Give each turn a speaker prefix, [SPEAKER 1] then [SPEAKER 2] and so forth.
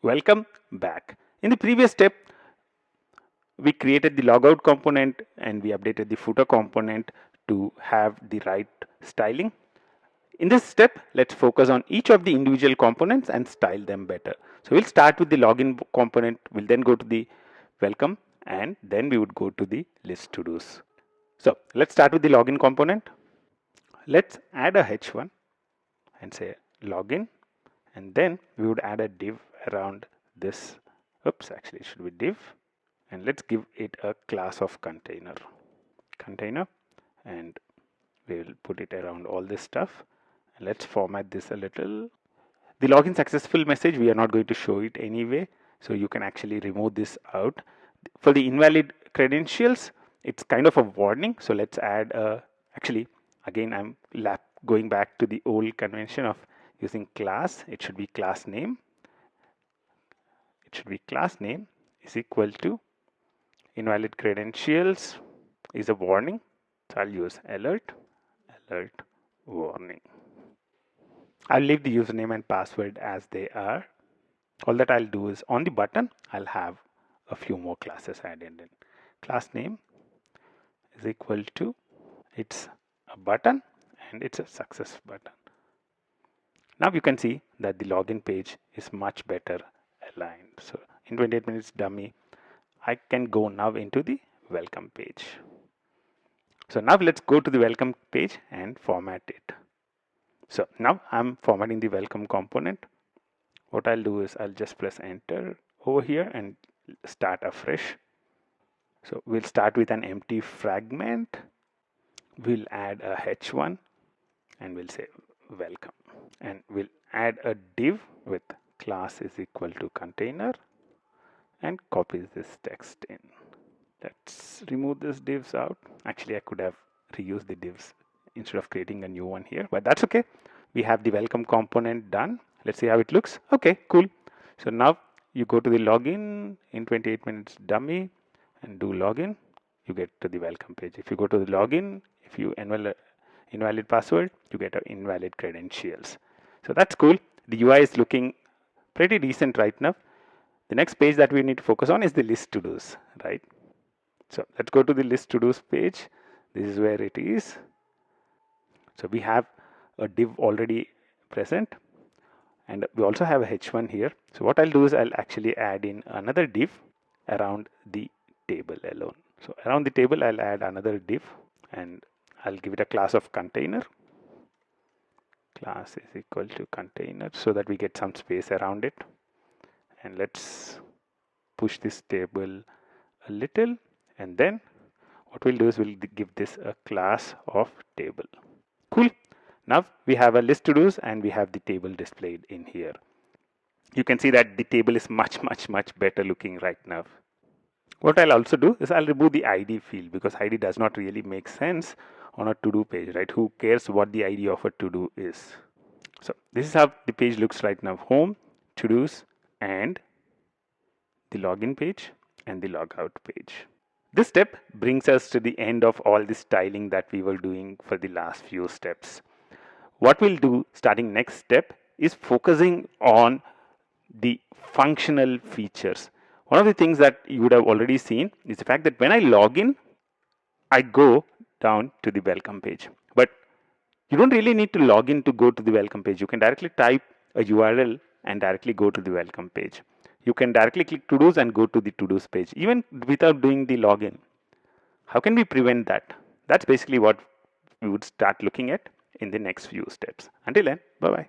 [SPEAKER 1] Welcome back. In the previous step, we created the logout component and we updated the footer component to have the right styling. In this step, let's focus on each of the individual components and style them better. So we'll start with the login component, we'll then go to the welcome, and then we would go to the list to dos. So let's start with the login component. Let's add a h1 and say login, and then we would add a div around this. Oops, actually it should be div, and let's give it a class of container, and we will put it around all this stuff. Let's format this a little. The login successful message, we are not going to show it anyway, so you can actually remove this out. For the invalid credentials, it's kind of a warning, so let's add a, actually again I'm going back to the old convention of using class. It should be class name. It should be class name is equal to invalid credentials is a warning, so I'll use alert warning. I'll leave the username and password as they are. All that I'll do is on the button I'll have a few more classes added in. Class name is equal to, it's a button and it's a success button. Now you can see that the login page is much better aligned. So in 28 minutes dummy, I can go now into the welcome page. So now let's go to the welcome page and format it. So now I'm formatting the welcome component. What I'll do is I'll just press enter over here and start afresh. So we'll start with an empty fragment. We'll add a h1 and we'll say welcome, and we'll add a div with class is equal to container and copy this text in. Let's remove these divs out. Actually, I could have reused the divs instead of creating a new one here, but that's okay. We have the welcome component done. Let's see how it looks. Okay, cool. So now you go to the login in 28 minutes dummy and do login. You get to the welcome page. If you go to the login, if you invalid password, you get an invalid credentials. So that's cool. The UI is looking pretty decent right now. The next page that we need to focus on is the list to dos, right? So let's go to the list to dos page. This is where it is. So we have a div already present, and we also have a h1 here. So what I'll do is I'll actually add in another div around the table alone. So around the table I'll add another div and I'll give it a class of container. Class is equal to container so that we get some space around it. And let's push this table a little, and then what we'll do is we'll give this a class of table. Cool. Now we have a list to dos and we have the table displayed in here. You can see that the table is much better looking right now. What I'll also do is I'll remove the ID field, because ID does not really make sense on a to-do page, right? Who cares what the ID of a to-do is? So this is how the page looks right now: home, to-dos, and the login page and the logout page. This step brings us to the end of all the styling that we were doing for the last few steps. What we'll do starting next step is focusing on the functional features. One of the things that you would have already seen is the fact that when I log in, I go down to the welcome page. But you don't really need to log in to go to the welcome page. You can directly type a URL and directly go to the welcome page. You can directly click to dos and go to the to dos page, even without doing the login. How can we prevent that? That's basically what we would start looking at in the next few steps. Until then, bye-bye.